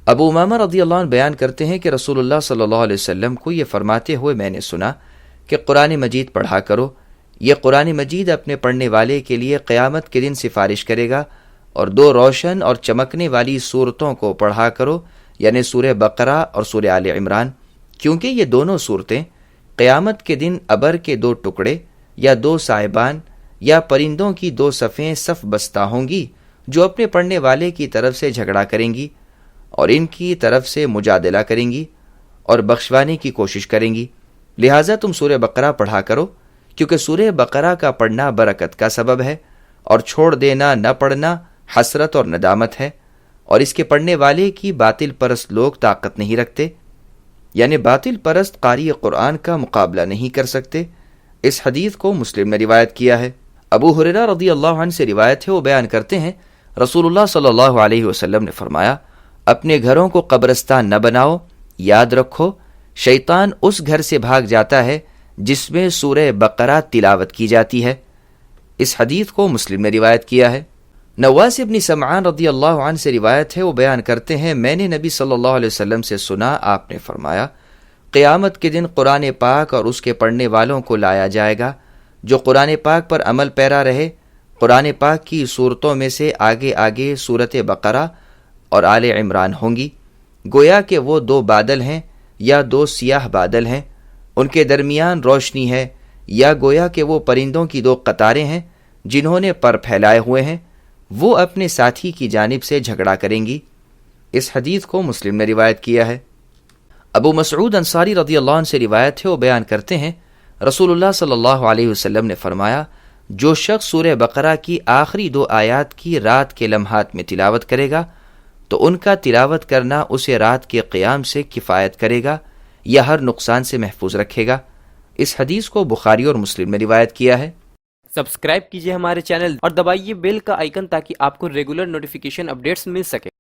ابو امامہ رضی اللہ عنہ بیان کرتے ہیں کہ رسول اللہ صلی اللہ علیہ وسلم کو یہ فرماتے ہوئے میں نے سنا کہ قرآن مجید پڑھا کرو، یہ قرآن مجید اپنے پڑھنے والے کے لیے قیامت کے دن سفارش کرے گا، اور دو روشن اور چمکنے والی صورتوں کو پڑھا کرو، یعنی سورہ بقرہ اور سورہ آل عمران، کیونکہ یہ دونوں صورتیں قیامت کے دن ابر کے دو ٹکڑے یا دو صاحبان یا پرندوں کی دو صفیں صف بستہ ہوں گی جو اپنے پڑھنے والے کی طرف سے جھگڑا کریں گی اور ان کی طرف سے مجادلہ کریں گی اور بخشوانے کی کوشش کریں گی، لہٰذا تم سورہ بقرہ پڑھا کرو، کیونکہ سورہ بقرہ کا پڑھنا برکت کا سبب ہے، اور چھوڑ دینا نہ پڑھنا حسرت اور ندامت ہے، اور اس کے پڑھنے والے کی باطل پرست لوگ طاقت نہیں رکھتے، یعنی باطل پرست قاری قرآن کا مقابلہ نہیں کر سکتے۔ اس حدیث کو مسلم نے روایت کیا ہے۔ ابو ہریرہ رضی اللہ عنہ سے روایت ہے، وہ بیان کرتے ہیں رسول اللہ صلی اللہ علیہ وسلم نے فرمایا، اپنے گھروں کو قبرستان نہ بناؤ، یاد رکھو شیطان اس گھر سے بھاگ جاتا ہے جس میں سورہ بقرہ تلاوت کی جاتی ہے۔ اس حدیث کو مسلم نے روایت کیا ہے۔ نواس ابن سمعان رضی اللہ عنہ سے روایت ہے، وہ بیان کرتے ہیں میں نے نبی صلی اللہ علیہ وسلم سے سنا، آپ نے فرمایا قیامت کے دن قرآن پاک اور اس کے پڑھنے والوں کو لایا جائے گا، جو قرآن پاک پر عمل پیرا رہے، قرآن پاک کی صورتوں میں سے آگے آگے سورت بقرہ اور آل عمران ہوں گی، گویا کہ وہ دو بادل ہیں یا دو سیاہ بادل ہیں، ان کے درمیان روشنی ہے، یا گویا کہ وہ پرندوں کی دو قطاریں ہیں جنہوں نے پر پھیلائے ہوئے ہیں، وہ اپنے ساتھی کی جانب سے جھگڑا کریں گی۔ اس حدیث کو مسلم نے روایت کیا ہے۔ ابو مسعود انصاری رضی اللہ عنہ سے روایت ہے، وہ بیان کرتے ہیں رسول اللہ صلی اللہ علیہ وسلم نے فرمایا، جو شخص سورہ بقرہ کی آخری دو آیات کی رات کے لمحات میں تلاوت کرے گا تو ان کا تلاوت کرنا اسے رات کے قیام سے کفایت کرے گا یا ہر نقصان سے محفوظ رکھے گا۔ اس حدیث کو بخاری اور مسلم نے روایت کیا ہے۔ سبسکرائب کیجئے ہمارے چینل اور دبائیے بیل کا آئیکن تاکہ آپ کو ریگولر نوٹیفیکیشن اپڈیٹس مل سکے۔